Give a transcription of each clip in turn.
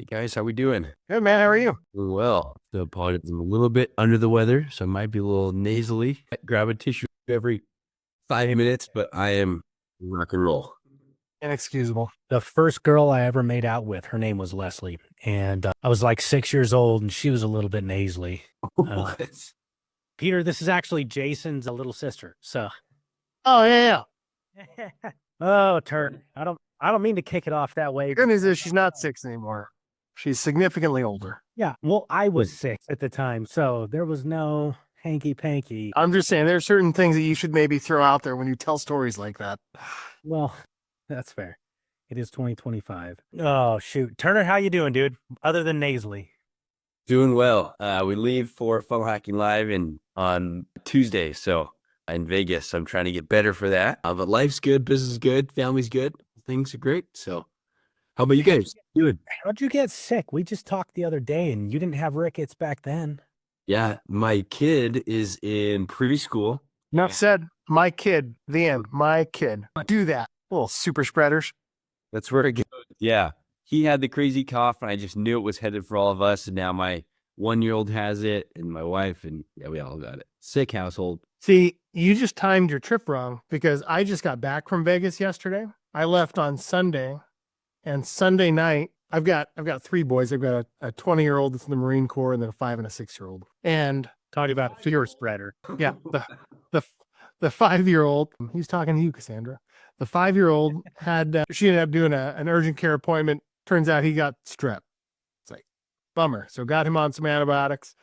Hey guys, how we doing? Good man, how are you? Doing well. So apologize, I'm a little bit under the weather, so I might be a little nasally. Grab a tissue every 5 minutes, but I am rock and roll. Inexcusable. The first girl I ever made out with, her name was Leslie, and I was like 6 years old, and she was a little bit nasally. Peter, this is actually Jason's little sister. So, Oh yeah. oh, Turn, I don't mean to kick it off that way. Good news is she's not 6 anymore. She's significantly older. Yeah, well, I was 6 at the time, so there was no hanky panky. I'm just saying there's certain things that you should maybe throw out there when you tell stories like that. Well, that's fair. It is 2025. Oh shoot, Turner, how you doing, dude? Other than nasally. Doing well. We leave for Funnel Hacking Live on Tuesday, so in Vegas. I'm trying to get better for that. But life's good, business is good, family's good, things are great. So, how about you guys? Doing? How'd you get sick? We just talked the other day, and you didn't have rickets back then. Yeah, my kid is in preschool. Enough said. My kid, the end. My kid. Do that. Little super spreaders. That's where it goes. Yeah. He had the crazy cough, and I just knew it was headed for all of us. And now my 1-year-old has it, and my wife, and yeah, we all got it. Sick household. See, you just timed your trip wrong because I just got back from Vegas yesterday. I left on Sunday, and Sunday night, I've got 3 boys. I've got a 20-year-old that's in the Marine Corps, and then a 5 and a 6-year-old. And Talking about a fear spreader. yeah, the 5-year-old, he's talking to you, Cassandra. The 5-year-old had, she ended up doing an urgent care appointment. Turns out he got strep. It's like, bummer. So got him on some antibiotics.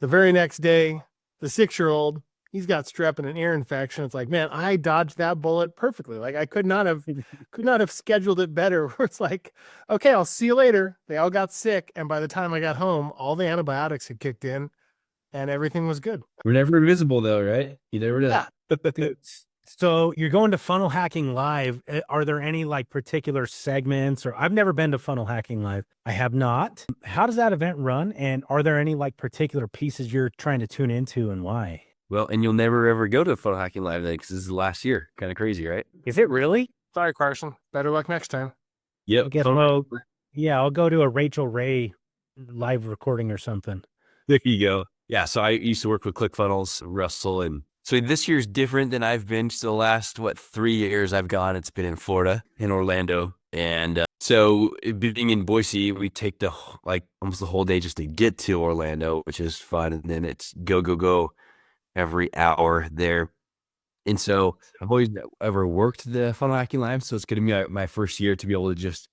The very next day, the 6-year-old, he's got strep and an ear infection. It's like, man, I dodged that bullet perfectly. Like I could not have scheduled it better. Where it's like, okay, I'll see you later. They all got sick. And by the time I got home, all the antibiotics had kicked in and everything was good. We're never invisible, though, right? You never know. Yeah. So you're going to Funnel Hacking Live. Are there any like particular segments? Or I've never been to Funnel Hacking Live. I have not. How does that event run? And are there any like particular pieces you're trying to tune into, and why? Well, and you'll never ever go to Funnel Hacking Live then because this is the last year. Kind of crazy, right? Is it really? Sorry, Carson. Better luck next time. Yep. I guess, well, yeah, I'll go to a Rachel Ray live recording or something. There you go. Yeah. So I used to work with ClickFunnels, Russell, and so this year's different than I've been. So the last 3 years I've gone, it's been in Florida, in Orlando, and so being in Boise, we take almost the whole day just to get to Orlando, which is fun, and then it's go every hour there. And so I've always ever worked the Funnel Hacking Live, so it's going to be my first year to be able to just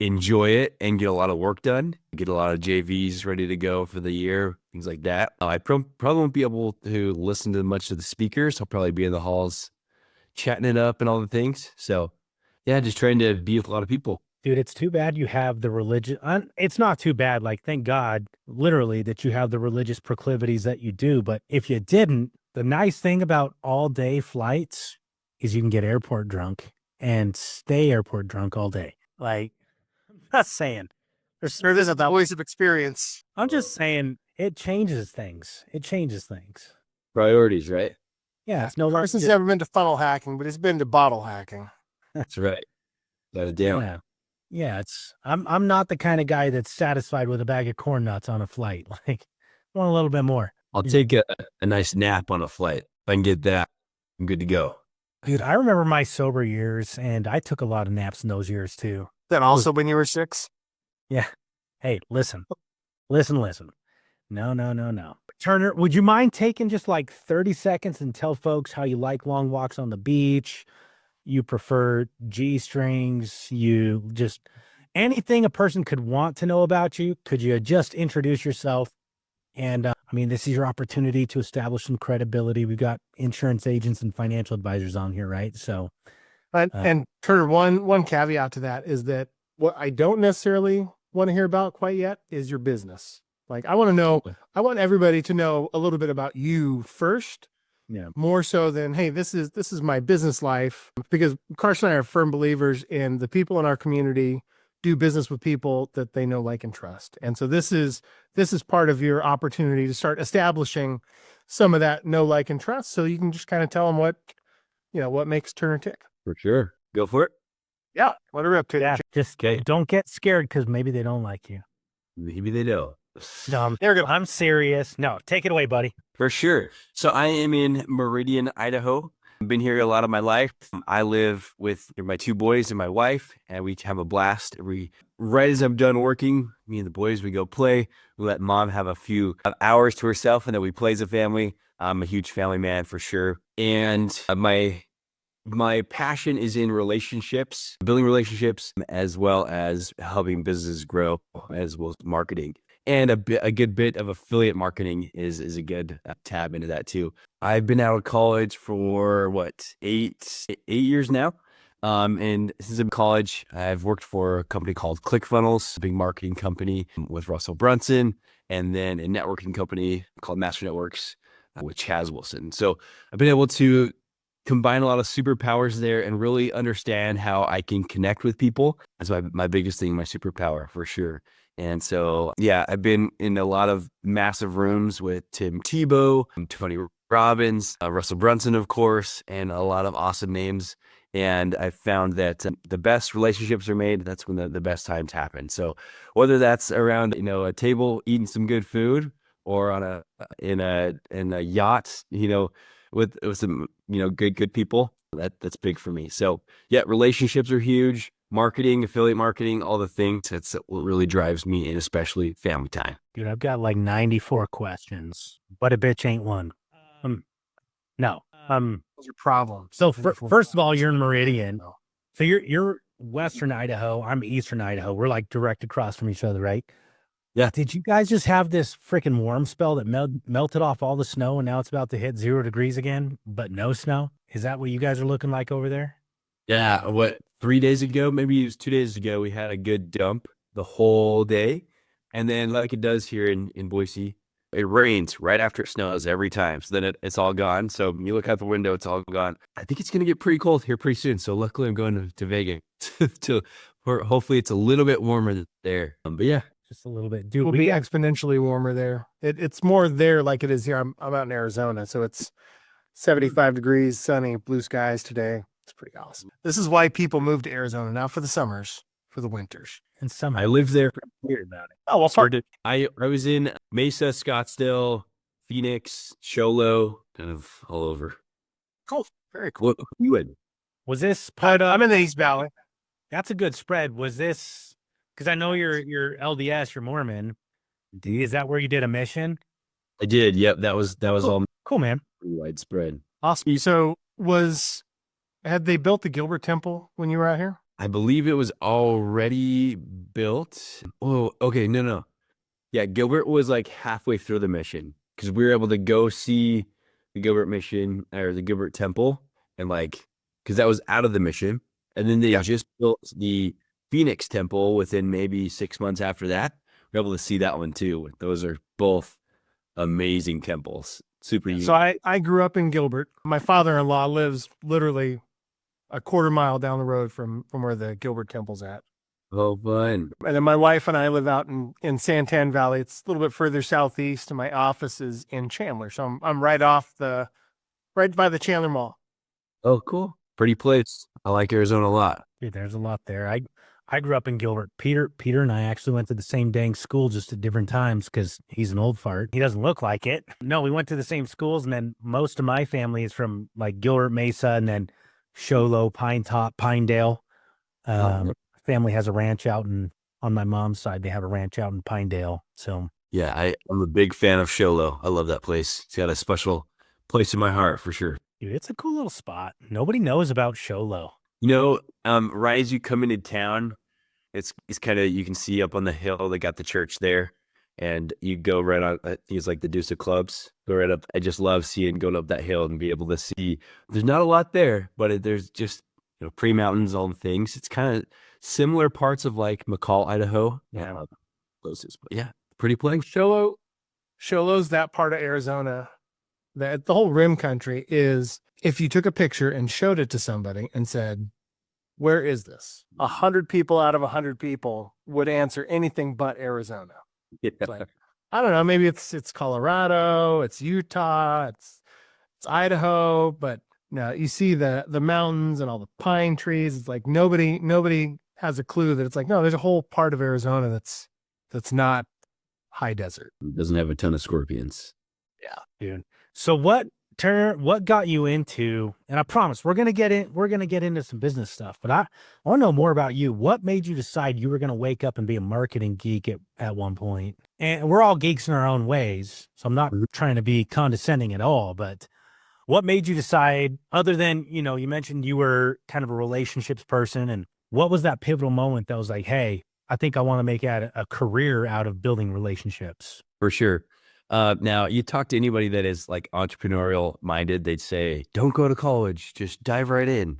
enjoy it and get a lot of work done, get a lot of JVs ready to go for the year, things like that. I probably won't be able to listen to much of the speakers. I'll probably be in the halls chatting it up and all the things. So yeah, just trying to be with a lot of people. Dude, it's too bad you have the religion. It's not too bad. Like, thank God, literally, that you have the religious proclivities that you do. But if you didn't, the nice thing about all day flights is you can get airport drunk and stay airport drunk all day. Like, I'm not saying There isn't that voice of experience. I'm just saying it changes things. It changes things. Priorities, right? Yeah. It's no longer Carson's just- never been to funnel hacking, but he's been to bottle hacking. That's right. Let it down. Yeah. Yeah. I'm not the kind of guy that's satisfied with a bag of corn nuts on a flight. Like, I want a little bit more. I'll take a nice nap on a flight. If I can get that, I'm good to go. Dude, I remember my sober years, and I took a lot of naps in those years too. Then also when you were 6? Yeah. Hey, listen. No. Turner, would you mind taking just like 30 seconds and tell folks how you like long walks on the beach? You prefer G-strings, you just anything a person could want to know about you. Could you just introduce yourself? And I mean, this is your opportunity to establish some credibility. We've got insurance agents and financial advisors on here, right? So, And Turner, one caveat to that is that what I don't necessarily want to hear about quite yet is your business. Like I want everybody to know a little bit about you first. Yeah. More so than, hey, this is my business life, because Carson and I are firm believers in the people in our community do business with people that they know, like, and trust. And so this is part of your opportunity to start establishing some of that know, like, and trust. So you can just kind of tell them what makes Turner tick. For sure. Go for it. Yeah, let her rip to Yeah, just Okay. don't get scared because maybe they don't like you. Maybe they don't. No, There we go. I'm serious. No, take it away, buddy. For sure. So I am in Meridian, Idaho. I've been here a lot of my life. I live with my two boys and my wife, and we have a blast. Right as I'm done working, me and the boys, we go play. We let mom have a few hours to herself, and then we play as a family. I'm a huge family man for sure. And my passion is in relationships, building relationships, as well as helping businesses grow, as well as marketing. And a good bit of affiliate marketing is a good tab into that too. I've been out of college for what, eight years now. And since I'm in college, I've worked for a company called ClickFunnels, a big marketing company with Russell Brunson, and then a networking company called Master Networks with Chaz Wilson. So I've been able to combine a lot of superpowers there and really understand how I can connect with people. That's my biggest thing, my superpower for sure. And so, yeah, I've been in a lot of massive rooms with Tim Tebow, Tony Robbins, Russell Brunson, of course, and a lot of awesome names. And I found that the best relationships are made. That's when the best times happen. So whether that's around, a table eating some good food or on in a yacht, with some, good people, that's big for me. So yeah, relationships are huge. Marketing, affiliate marketing, all the things. That's what really drives me, and especially family time. Dude, I've got like 94 questions, but a bitch ain't one. No. Those are problems. So first of all, you're in Meridian. So you're Western Idaho. I'm Eastern Idaho. We're like direct across from each other, right? Yeah. Did you guys just have this freaking warm spell that melted off all the snow and now it's about to hit 0 degrees again, but no snow? Is that what you guys are looking like over there? Yeah, what, 3 days ago, maybe it was 2 days ago, we had a good dump the whole day. And then like it does here in Boise, it rains right after it snows every time. So then it's all gone. So you look out the window, it's all gone. I think it's going to get pretty cold here pretty soon. So luckily I'm going to Vegas hopefully it's a little bit warmer there. But yeah. Just a little bit. Dude, Will be exponentially warmer there. It's more there like it is here. I'm out in Arizona, so it's 75 degrees, sunny, blue skies today. It's pretty awesome. This is why people move to Arizona, not for the summers, for the winters. and somehow I lived there for a year about it. Oh, well, I was in Mesa, Scottsdale, Phoenix, Show Low, kind of all over. cool. Very cool. What you in? was this part of I'm in the East Valley. that's a good spread. Was this because I know you're LDS, you're Mormon. Is that where you did a mission? I did. Yep. That was all Cool, man. pretty widespread. Awesome. So had they built the Gilbert Temple when you were out here? I believe it was already built. Oh, okay. No. Yeah, Gilbert was like halfway through the mission because we were able to go see the Gilbert mission or the Gilbert Temple and because that was out of the mission. And then they just built the Phoenix Temple within maybe 6 months after that. We were able to see that one too. Those are both amazing temples. Super unique. So I grew up in Gilbert. My father-in-law lives literally a quarter mile down the road from where the Gilbert Temple's at. Oh, fun. And then my wife and I live out in Santan Valley. It's a little bit further southeast, and my office is in Chandler. So I'm right by the Chandler Mall. Oh, cool. Pretty place. I like Arizona a lot. Dude, there's a lot there. I grew up in Gilbert. Peter and I actually went to the same dang school just at different times because he's an old fart. He doesn't look like it. No, we went to the same schools, and then most of my family is from like Gilbert, Mesa, and then Show Low, Pine Top, Pinedale. Family has a ranch on my mom's side. They have a ranch out in Pinedale. So Yeah, I'm a big fan of Show Low. I love that place. It's got a special place in my heart for sure. dude, it's a cool little spot. Nobody knows about Show Low. Right as you come into town, it's kind of, you can see up on the hill, they got the church there, and you go right on, I think it's like the Deuce of Clubs, go right up. I just love going up that hill and be able to see, there's not a lot there, but there's just, pre-mountains, all the things. It's kind of similar parts of like McCall, Idaho. Yeah. Closest, but yeah, pretty place. Show Low's that part of Arizona that the whole rim country is. If you took a picture and showed it to somebody and said, "Where is this?" 100 people out of 100 people would answer anything but Arizona. Yeah. Like, I don't know, maybe it's Colorado, it's Utah, it's Idaho, but Now you see the mountains and all the pine trees. It's like nobody has a clue that it's like, no, there's a whole part of Arizona that's not high desert. It doesn't have a ton of scorpions. Dude. So Turner, what got you into, and I promise we're gonna get into some business stuff, but I want to know more about you. What made you decide you were gonna wake up and be a marketing geek at one point? And we're all geeks in our own ways, so I'm not trying to be condescending at all, but what made you decide, other than, you mentioned you were kind of a relationships person, and what was that pivotal moment that was like, hey, I think I want to make a career out of building relationships? For sure. Now, you talk to anybody that is like entrepreneurial minded, they'd say, don't go to college, just dive right in.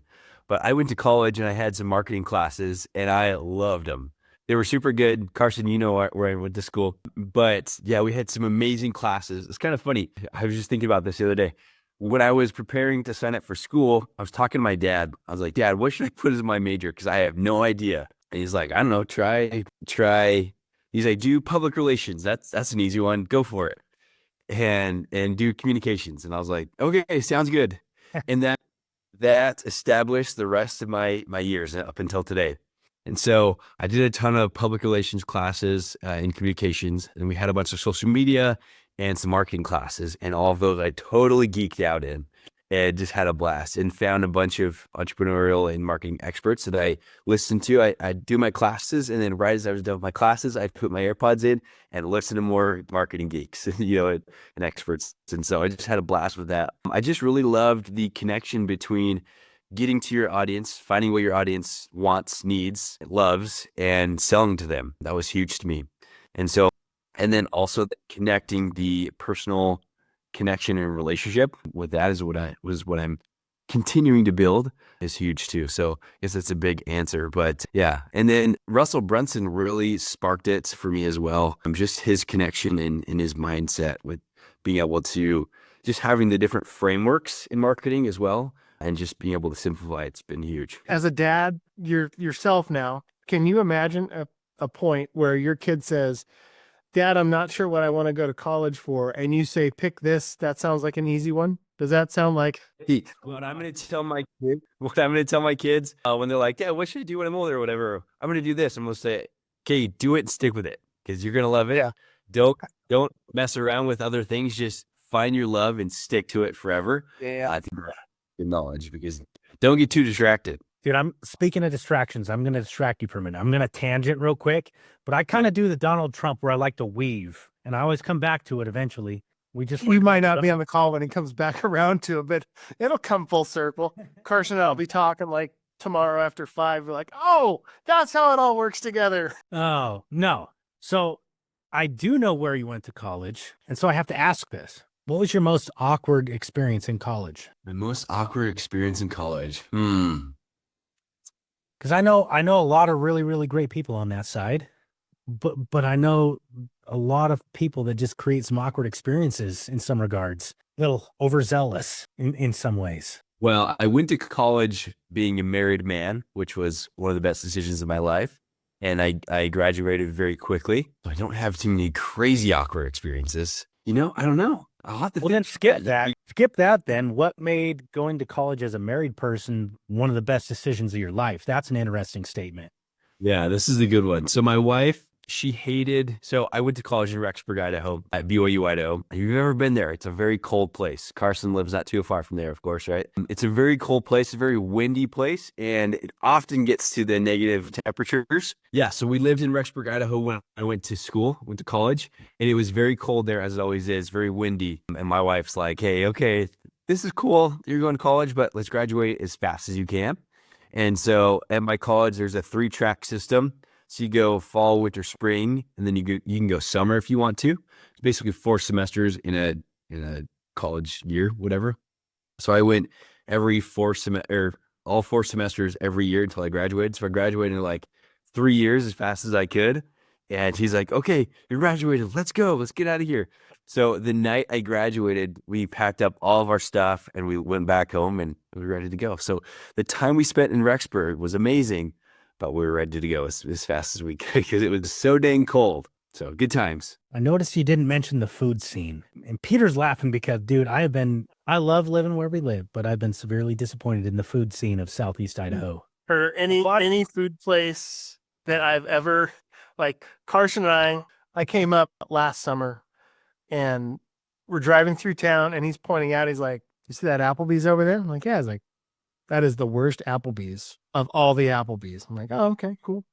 But I went to college and I had some marketing classes and I loved them. They were super good. Carson, you know where I went to school. But yeah, we had some amazing classes. It's kind of funny. I was just thinking about this the other day. When I was preparing to sign up for school, I was talking to my dad. I was like, Dad, what should I put as my major? Because I have no idea. And he's like, I don't know, try. He's like, do public relations. That's an easy one. Go for it. And do communications. And I was like, okay, sounds good. And that established the rest of my years up until today. And so I did a ton of public relations classes in communications, and we had a bunch of social media and some marketing classes, and all of those I totally geeked out in and just had a blast and found a bunch of entrepreneurial and marketing experts that I listened to. I do my classes, and then right as I was done with my classes, I'd put my AirPods in and listen to more marketing geeks, and experts. And so I just had a blast with that. I just really loved the connection between getting to your audience, finding what your audience wants, needs, loves, and selling to them. That was huge to me. And then also connecting the personal connection and relationship with that is what I'm continuing to build is huge too. So I guess that's a big answer, but yeah. And then Russell Brunson really sparked it for me as well. Just his connection and his mindset with being able to just having the different frameworks in marketing as well. And just being able to simplify, it's been huge. As a dad, yourself now, can you imagine a point where your kid says, Dad, I'm not sure what I want to go to college for. And you say, pick this. That sounds like an easy one. Does that sound like? What I'm going to tell my kids when they're like, yeah, what should I do when I'm older or whatever? I'm going to do this. I'm going to say, okay, do it and stick with it because you're going to love it. Yeah. Don't mess around with other things. Just find your love and stick to it forever. Yeah. I think good knowledge because don't get too distracted. Dude, I'm speaking of distractions. I'm going to distract you for a minute. I'm going to tangent real quick, but I kind of do the Donald Trump where I like to weave, and I always come back to it eventually. We might not be on the call when he comes back around to it, but it'll come full circle. Carson and I'll be talking like tomorrow after 5. We're like, oh, that's how it all works together. Oh, no. So I do know where you went to college, and so I have to ask this. What was your most awkward experience in college? My most awkward experience in college. Because I know a lot of really, really great people on that side, but I know a lot of people that just create some awkward experiences in some regards, a little overzealous in some ways. Well, I went to college being a married man, which was one of the best decisions of my life. And I graduated very quickly. So I don't have too many crazy awkward experiences. I don't know. I'll have to then skip that. Skip that then. What made going to college as a married person one of the best decisions of your life? That's an interesting statement. Yeah, this is a good one. So my wife, so I went to college in Rexburg, Idaho, at BYU, Idaho. If you've ever been there, it's a very cold place. Carson lives not too far from there, of course, right? It's a very cold place, a very windy place, and it often gets to the negative temperatures. Yeah, so we lived in Rexburg, Idaho when I went to college, and it was very cold there, as it always is, very windy. And my wife's like, hey, okay, this is cool. You're going to college, but let's graduate as fast as you can. And so at my college, there's a 3-track system. So you go fall, winter, spring, and then you can go summer if you want to. It's basically 4 semesters in a college year, whatever. So I went all 4 semesters every year until I graduated. So I graduated in like 3 years as fast as I could. And he's like, okay, you're graduated. Let's go. Let's get out of here. So the night I graduated, we packed up all of our stuff and we went back home and we were ready to go. So the time we spent in Rexburg was amazing. But we were ready to go as fast as we could because it was so dang cold. So good times. I noticed you didn't mention the food scene. And Peter's laughing because, dude, I love living where we live, but I've been severely disappointed in the food scene of Southeast Idaho. Or any food place that I've ever, like Carson and I came up last summer and we're driving through town and he's pointing out, he's like, you see that Applebee's over there? I'm like, yeah. He's like, that is the worst Applebee's of all the Applebee's. I'm like, oh, okay, cool.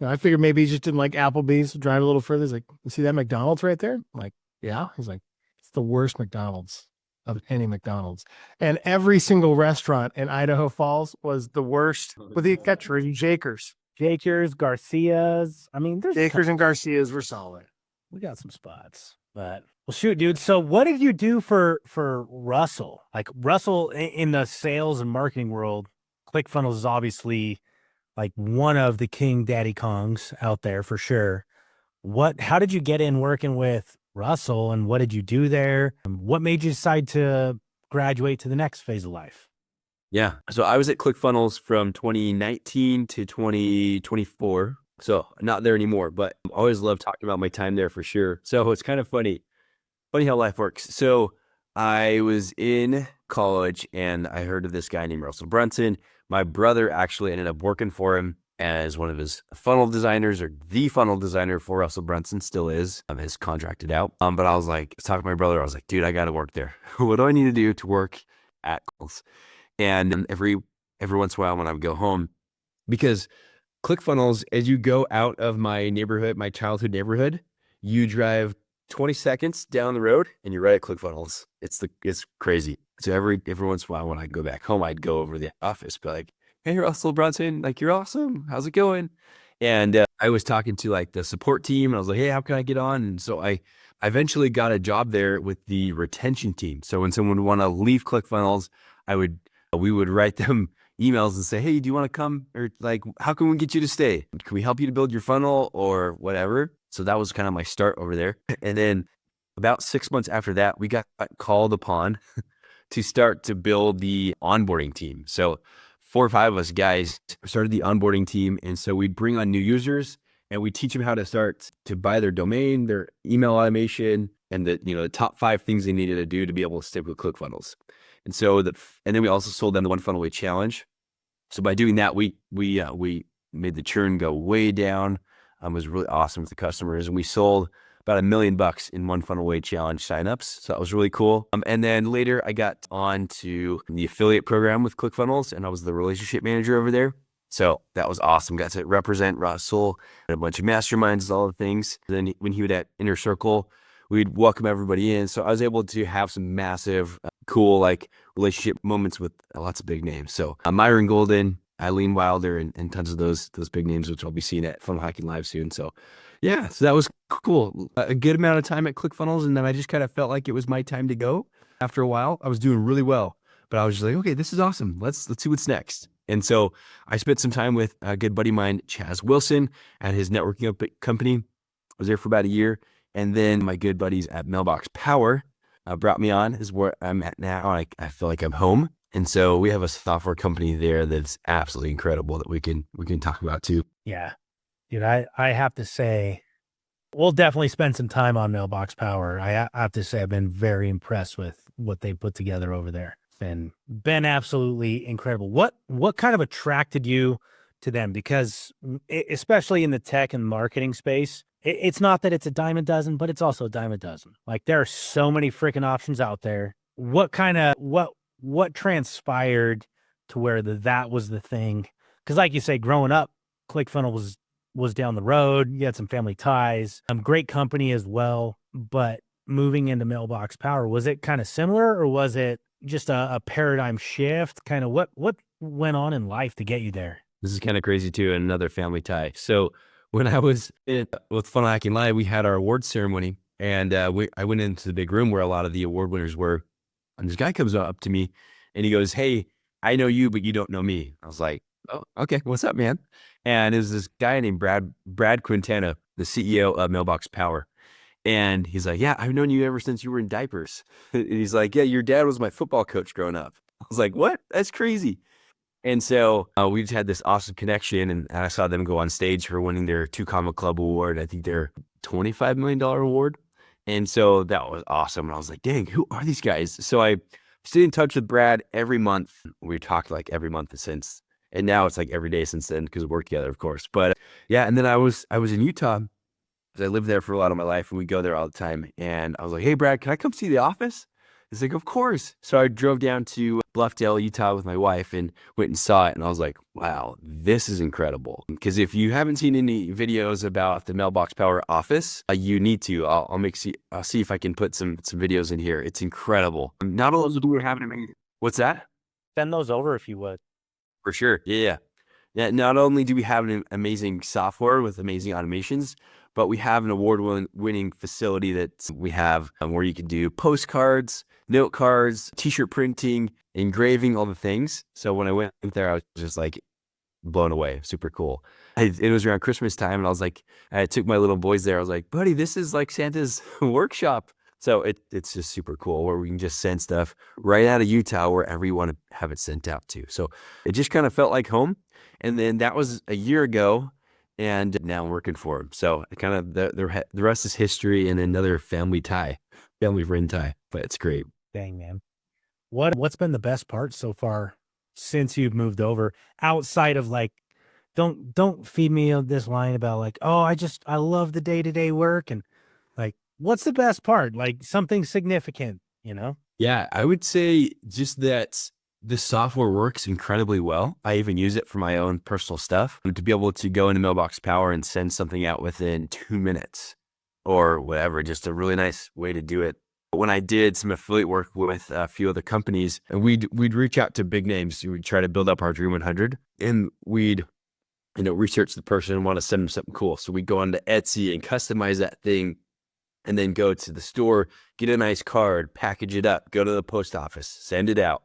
You know, I figured maybe he just didn't like Applebee's. Drive a little further. He's like, you see that McDonald's right there? I'm like, yeah. He's like, it's the worst McDonald's of any McDonald's. And every single restaurant in Idaho Falls was the worst, with the exception Jakers. Jakers, Garcia's. I mean, there's Jakers and Garcia's were solid. we got some spots, but well, shoot, dude. So what did you do for Russell? Like Russell in the sales and marketing world, ClickFunnels is obviously like one of the king daddy Kongs out there for sure. How did you get in working with Russell and what did you do there? What made you decide to graduate to the next phase of life? Yeah. So I was at ClickFunnels from 2019 to 2024. So not there anymore, but I always love talking about my time there for sure. So it's kind of funny how life works. So I was in college and I heard of this guy named Russell Brunson. My brother actually ended up working for him as one of his funnel designers, or the funnel designer for Russell Brunson, still is. His contracted out. But I was like, talking to my brother, I was like, dude, I got to work there. What do I need to do to work at ClickFunnels? And every once in a while when I would go home, because ClickFunnels, as you go out of my neighborhood, my childhood neighborhood, you drive 20 seconds down the road and you're right at ClickFunnels. It's crazy. So every once in a while when I go back home, I'd go over to the office, be like, hey, Russell Brunson, like, you're awesome. How's it going? And I was talking to like the support team and I was like, hey, how can I get on? And so I eventually got a job there with the retention team. So when someone would want to leave ClickFunnels, we would write them emails and say, hey, do you want to come? Or like, how can we get you to stay? Can we help you to build your funnel or whatever? So that was kind of my start over there. And then about 6 months after that, we got called upon to start to build the onboarding team. So 4 or 5 of us guys started the onboarding team. And so we'd bring on new users and we teach them how to start to buy their domain, their email automation, and the top 5 things they needed to do to be able to stick with ClickFunnels. And so and then we also sold them the One Funnel Away Challenge. So by doing that, we made the churn go way down. It was really awesome with the customers, and we sold about $1 million in One Funnel Away Challenge signups. So that was really cool. And then later I got on to the affiliate program with ClickFunnels, and I was the relationship manager over there. So that was awesome. Got to represent Russell at a bunch of masterminds, all the things. Then when he would at Inner Circle, we'd welcome everybody in. So I was able to have some massive, cool, like relationship moments with lots of big names. So Myron Golden, Eileen Wilder, and tons of those big names, which I'll be seeing at Funnel Hacking Live soon. So yeah, so that was cool. A good amount of time at ClickFunnels. And then I just kind of felt like it was my time to go. After a while, I was doing really well, but I was just like, okay, this is awesome. Let's see what's next. And so I spent some time with a good buddy of mine, Chaz Wilson, at his networking company. I was there for about a year. And then my good buddies at Mailbox Power brought me on, is where I'm at now. I feel like I'm home. And so we have a software company there that's absolutely incredible that we can talk about too. Yeah, dude, I have to say, we'll definitely spend some time on Mailbox Power. I have to say, I've been very impressed with what they put together over there. It's been absolutely incredible. What kind of attracted you to them? Because especially in the tech and marketing space, it's not that it's a dime a dozen, but it's also a dime a dozen. Like, there are so many freaking options out there. What transpired to where that was the thing? Because like you say, growing up, ClickFunnels was down the road. You had some family ties, great company as well. But moving into Mailbox Power, was it kind of similar, or was it just a paradigm shift? Kind of what went on in life to get you there? This is kind of crazy too, and another family tie. So when I was with Funnel Hacking Live, we had our award ceremony, and I went into the big room where a lot of the award winners were. And this guy comes up to me and he goes, hey, I know you, but you don't know me. I was like, oh, okay, what's up, man? And it was this guy named Brad Quintana, the CEO of Mailbox Power. And he's like, yeah, I've known you ever since you were in diapers. And he's like, yeah, your dad was my football coach growing up. I was like, what? That's crazy. And so we just had this awesome connection, and I saw them go on stage for winning their Two Comma Club award. I think their $25 million award. And so that was awesome. And I was like, dang, who are these guys? So I stayed in touch with Brad every month. We talked like every month since, and now it's like every day since then because we work together, of course. But yeah, and then I was in Utah because I lived there for a lot of my life, and we go there all the time. And I was like, hey, Brad, can I come see the office? He's like, of course. So I drove down to Bluffdale, Utah with my wife and went and saw it. And I was like, wow, this is incredible. Because if you haven't seen any videos about the Mailbox Power office, you need to. I'll see if I can put some videos in here. It's incredible. Not only do we have an amazing... What's that? Send those over if you would. For sure. Yeah. Not only do we have an amazing software with amazing automations, but we have an award-winning facility that we have where you can do postcards, note cards, t-shirt printing, engraving, all the things. So when I went there, I was just like blown away. Super cool. It was around Christmas time, and I took my little boys there. I was like, buddy, this is like Santa's workshop. So it's just super cool where we can just send stuff right out of Utah wherever you want to have it sent out to. So it just kind of felt like home. And then that was a year ago, and now I'm working for him. So it kind of the rest is history and another family friend tie. But it's great. Dang, man. What's been the best part so far since you've moved over, outside of like, don't feed me this line about like, oh, I love the day-to-day work, and like, what's the best part? Like something significant, you know? Yeah, I would say just that the software works incredibly well. I even use it for my own personal stuff to be able to go into Mailbox Power and send something out within 2 minutes or whatever. Just a really nice way to do it. When I did some affiliate work with a few other companies, and we'd reach out to big names. We'd try to build up our Dream 100, and we'd research the person and want to send them something cool. So we'd go onto Etsy and customize that thing, and then go to the store, get a nice card, package it up, go to the post office, send it out.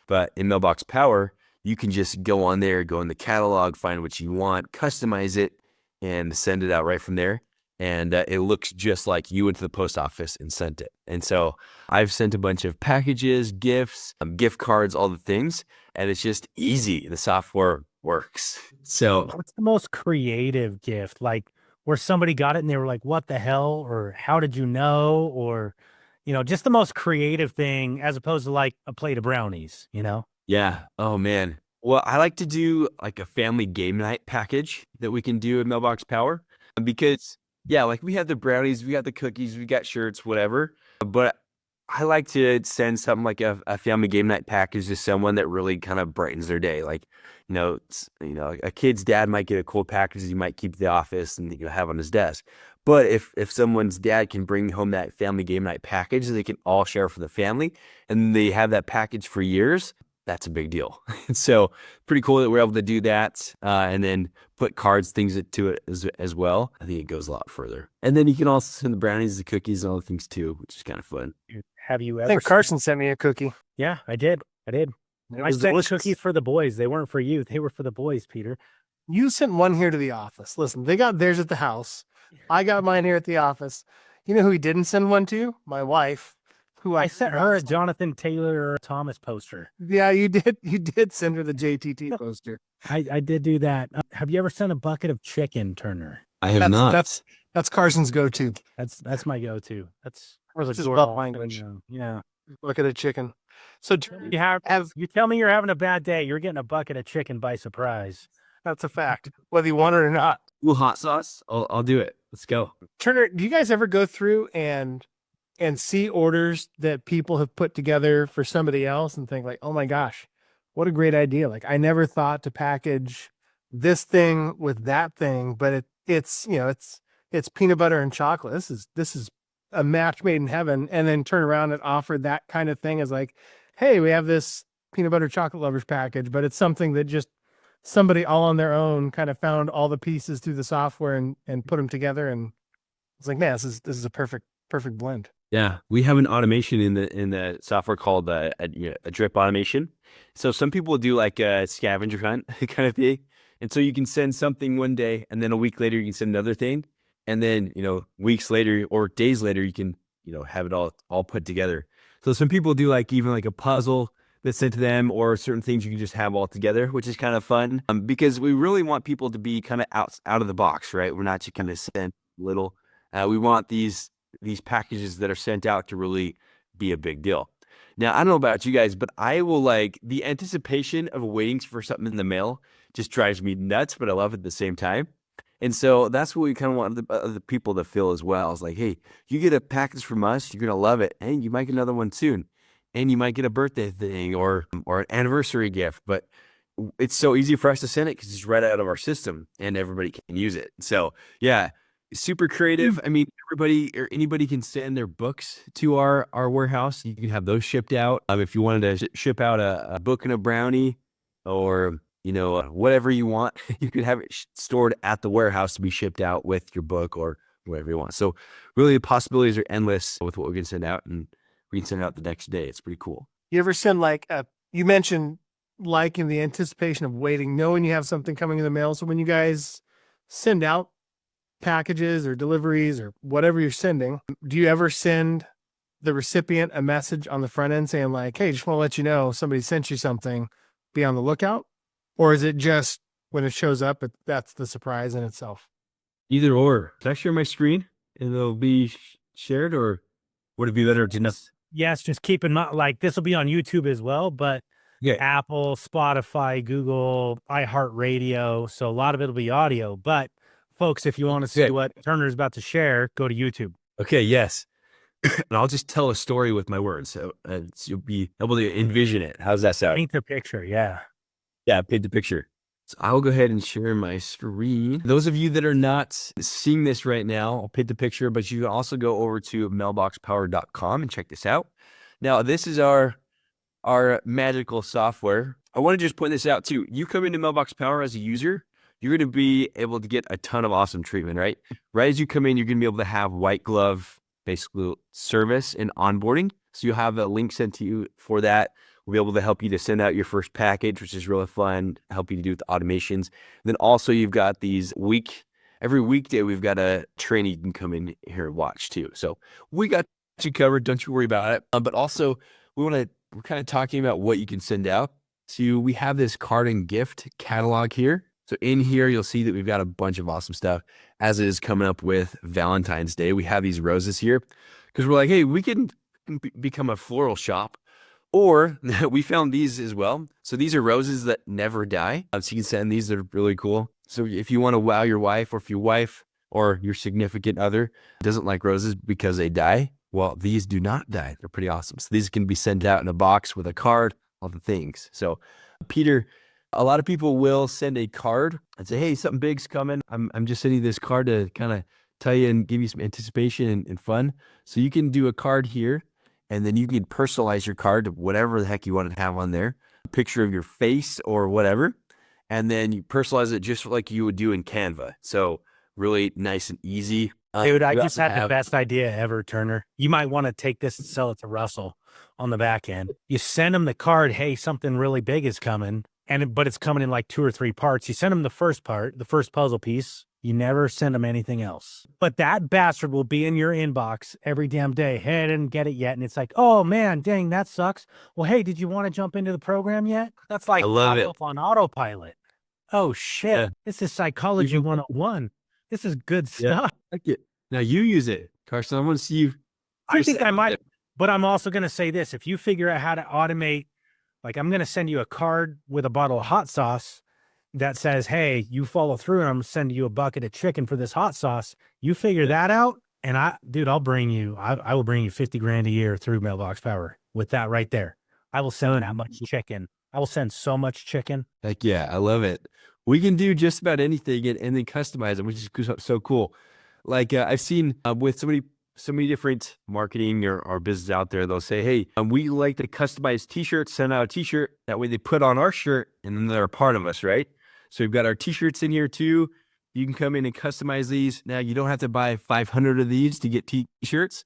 But in Mailbox Power, you can just go on there, go in the catalog, find what you want, customize it, and send it out right from there. And it looks just like you went to the post office and sent it. And so I've sent a bunch of packages, gifts, gift cards, all the things, and it's just easy. The software works. So What's the most creative gift? Like where somebody got it and they were like, what the hell? Or how did you know? Or, just the most creative thing as opposed to like a plate of brownies, yeah. Oh, man. Well, I like to do like a family game night package that we can do in Mailbox Power because, yeah, like we have the brownies, we got the cookies, we got shirts, whatever. But I like to send something like a family game night package to someone that really kind of brightens their day. Like, a kid's dad might get a cool package he might keep at the office and have on his desk. But if someone's dad can bring home that family game night package, they can all share for the family, and they have that package for years. That's a big deal. So pretty cool that we're able to do that, and then put cards, things to it as well. I think it goes a lot further. And then you can also send the brownies, the cookies, and all the things too, which is kind of fun. Have you I ever? think Carson sent me a cookie. Yeah, I did. It I was sent delicious. cookies for the boys. They weren't for you. They were for the boys, Peter. You sent one here to the office. Listen, they got theirs at the house. I got mine here at the office. You know who he didn't send one to? My wife, who I sent her a Jonathan Taylor or Thomas poster. Yeah, you did. You did send her the JTT poster. I did do that. Have you ever sent a bucket of chicken, Turner? I have That's- not. That's Carson's go-to. That's my go-to. That's This is adorable. love language. Yeah. Look at a chicken. So You tell me you're having a bad day. You're getting a bucket of chicken by surprise. that's a fact, whether you want it or not. Ooh, hot sauce. I'll do it. Let's go. Turner, do you guys ever go through and see orders that people have put together for somebody else and think like, oh my gosh, what a great idea. Like I never thought to package this thing with that thing, but it's peanut butter and chocolate. This is a match made in heaven. And then turn around and offer that kind of thing as like, hey, we have this peanut butter chocolate lovers package, but it's something that just somebody all on their own kind of found all the pieces through the software and put them together. And it's like, man, this is a perfect blend. Yeah, we have an automation in the software called a drip automation. So some people do like a scavenger hunt kind of thing, and so you can send something one day, and then a week later you can send another thing, and then weeks later or days later you can have it all put together. So some people do like even like a puzzle that's sent to them, or certain things you can just have all together, which is kind of fun. Because we really want people to be kind of out of the box, right? We're not just kind of sent little. We want these packages that are sent out to really be a big deal. Now, I don't know about you guys, but I will like the anticipation of waiting for something in the mail just drives me nuts, but I love it at the same time. And so that's what we kind of want the people to feel as well. It's like, hey, you get a package from us, you're going to love it. And you might get another one soon. And you might get a birthday thing or an anniversary gift. But it's so easy for us to send it because it's right out of our system and everybody can use it. So, yeah, super creative. I mean, everybody or anybody can send their books to our warehouse. You can have those shipped out. If you wanted to ship out a book and a brownie or whatever you want, you can have it stored at the warehouse to be shipped out with your book or whatever you want. So really the possibilities are endless with what we can send out, and we can send it out the next day. It's pretty cool. You ever send you mentioned in the anticipation of waiting, knowing you have something coming in the mail. So when you guys send out packages or deliveries or whatever you're sending, do you ever send the recipient a message on the front end saying like, hey, just want to let you know somebody sent you something, be on the lookout? Or is it just when it shows up, that's the surprise in itself? Either or. Can I share my screen and it'll be shared, or would it be better to just... Yes, just keep in mind, like this will be on YouTube as well, but Yeah. Apple, Spotify, Google, iHeartRadio. So a lot of it'll be audio. But folks, if you want to see what Turner's about to share, go to YouTube. Okay, yes. And I'll just tell a story with my words. So you'll be able to envision it. How's that sound? Paint the picture, yeah. Yeah, paint the picture. So I'll go ahead and share my screen. Those of you that are not seeing this right now, I'll paint the picture, but you can also go over to mailboxpower.com and check this out. Now, this is our magical software. I want to just point this out too. You come into Mailbox Power as a user, you're going to be able to get a ton of awesome treatment, right? Right as you come in, you're going to be able to have white glove, basically service and onboarding. So you'll have a link sent to you for that. We'll be able to help you to send out your first package, which is really fun, help you to do with the automations. And then also you've got every weekday, we've got a training you can come in here and watch too. So we got you covered. Don't you worry about it. But also we're kind of talking about what you can send out. So we have this card and gift catalog here. So in here, you'll see that we've got a bunch of awesome stuff as it is coming up with Valentine's Day. We have these roses here because we're like, hey, we can become a floral shop. Or we found these as well. So these are roses that never die. So you can send these. They're really cool. So if you want to wow your wife, or if your wife or your significant other doesn't like roses because they die, well, these do not die. They're pretty awesome. So these can be sent out in a box with a card, all the things. So Peter, a lot of people will send a card and say, hey, something big's coming. I'm just sending this card to kind of tell you and give you some anticipation and fun. So you can do a card here. And then you can personalize your card to whatever the heck you want to have on there, a picture of your face or whatever. And then you personalize it just like you would do in Canva. So really nice and easy. Dude, I just had the best idea ever, Turner. You might want to take this and sell it to Russell on the back end. You send him the card, hey, something really big is coming, but it's coming in like 2 or 3 parts. You send him the first part, the first puzzle piece. You never send them anything else. But that bastard will be in your inbox every damn day. Hey, I didn't get it yet. And it's like, oh man, dang, that sucks. Well, hey, did you want to jump into the program yet? That's like I love it. on autopilot. Oh shit. Yeah. This is psychology 101. This is good stuff. I like it. Now you use it, Carson. I want to see you. I think I might, but I'm also going to say this. If you figure out how to automate, like I'm going to send you a card with a bottle of hot sauce that says, hey, you follow through and I'm sending you a bucket of chicken for this hot sauce. You figure that out. And I will bring you 50 grand a year through Mailbox Power with that right there. I will send that much chicken. I will send so much chicken. Heck yeah. I love it. We can do just about anything and then customize it, which is so cool. Like I've seen with so many different marketing or business out there, they'll say, hey, we like to customize t-shirts, send out a t-shirt. That way they put on our shirt and then they're a part of us, right? So we've got our t-shirts in here too. You can come in and customize these. Now you don't have to buy 500 of these to get t-shirts.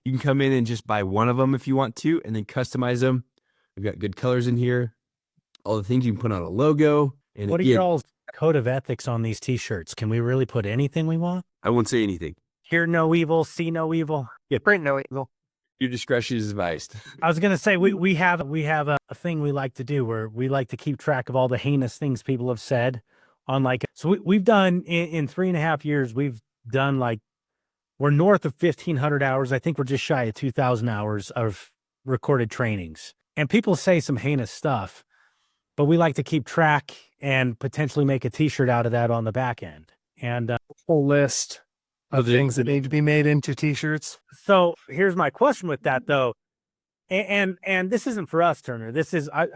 You can come in and just buy one of them if you want to, and then customize them. We've got good colors in here. All the things you can put on a logo. And what are y'all's code of ethics on these t-shirts? Can we really put anything we want? I won't say anything. Hear no evil, see no evil. Print no evil. Your discretion is advised. I was gonna say we have a thing we like to do where we like to keep track of all the heinous things people have said on like so we've done in 3.5 years, we've done like we're north of 1,500 hours. I think we're just shy of 2,000 hours of recorded trainings. And people say some heinous stuff, but we like to keep track and potentially make a t-shirt out of that on the back end. And Whole list of the- things that need to be made into t-shirts. so here's my question with that though. And this isn't for us, Turner. This is I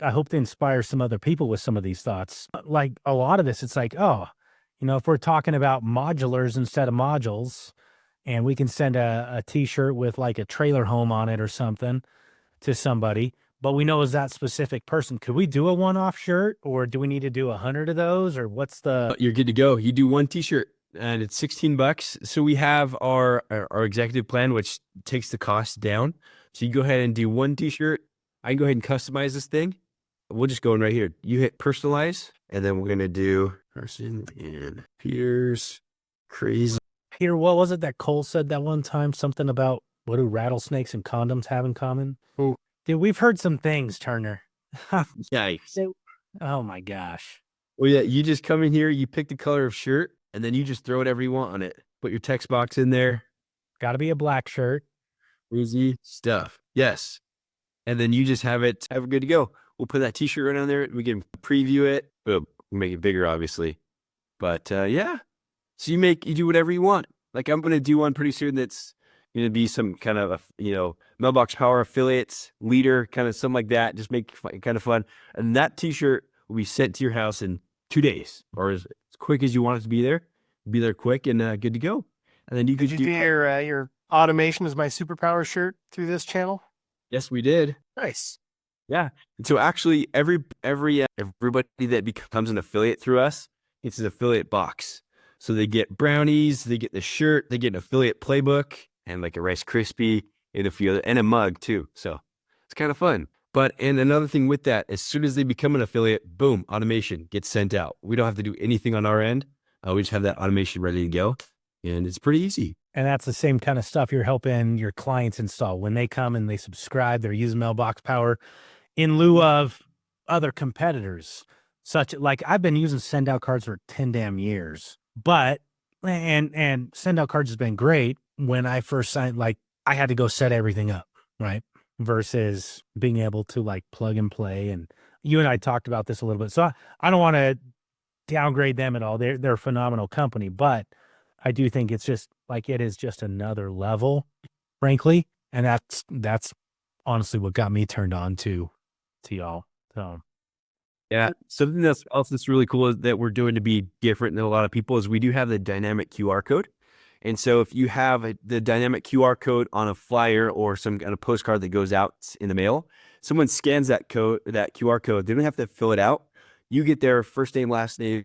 hope to inspire some other people with some of these thoughts. Like a lot of this, it's like, oh, if we're talking about modulars instead of modules, and we can send a t-shirt with like a trailer home on it or something to somebody, but we know is that specific person. Could we do a one-off shirt, or do we need to do 100 of those, or what's the? You're good to go. You do one t-shirt and it's $16. So we have our executive plan, which takes the cost down. So you go ahead and do one t-shirt. I can go ahead and customize this thing. We'll just go in right here. You hit personalize, and then we're going to do Carson and Peter's crazy. Peter, what was it that Cole said that one time? Something about what do rattlesnakes and condoms have in common? Who? Dude, we've heard some things, Turner. Yikes. Oh my gosh. Well, yeah, you just come in here, you pick the color of shirt, and then you just throw whatever you want on it. Put your text box in there. Got to be a black shirt. Crazy stuff. Yes. And then you just have it good to go. We'll put that t-shirt right on there. We can preview it. We'll make it bigger, obviously. But yeah. So you do whatever you want. Like I'm going to do one pretty soon that's going to be some kind of, Mailbox Power affiliates, leader, kind of something like that. Just make it kind of fun. And that t-shirt will be sent to your house in 2 days, or as quick as you want it to be there. Be there quick and good to go. And then you could Did you do your automation is my superpower shirt through this channel? Yes, we did. Nice. Yeah. And so actually everybody that becomes an affiliate through us, it's an affiliate box. So they get brownies, they get the shirt, they get an affiliate playbook and like a Rice Krispie and a few other, and a mug too. So it's kind of fun. And another thing with that, as soon as they become an affiliate, boom, automation gets sent out. We don't have to do anything on our end. We just have that automation ready to go, and it's pretty easy. And that's the same kind of stuff you're helping your clients install. When they come and they subscribe, they're using Mailbox Power in lieu of other competitors. Such like I've been using send out cards for 10 damn years. But and send out cards has been great. When I first signed, like I had to go set everything up, right? Versus being able to like plug and play. And you and I talked about this a little bit. So I don't want to downgrade them at all. They're a phenomenal company, but I do think it's just like it is just another level, frankly. And that's honestly what got me turned on to y'all. So yeah, something that's really cool is that we're doing to be different than a lot of people is we do have the dynamic QR code. And so if you have the dynamic QR code on a flyer or some kind of postcard that goes out in the mail, someone scans that QR code, they don't have to fill it out. You get their first name, last name,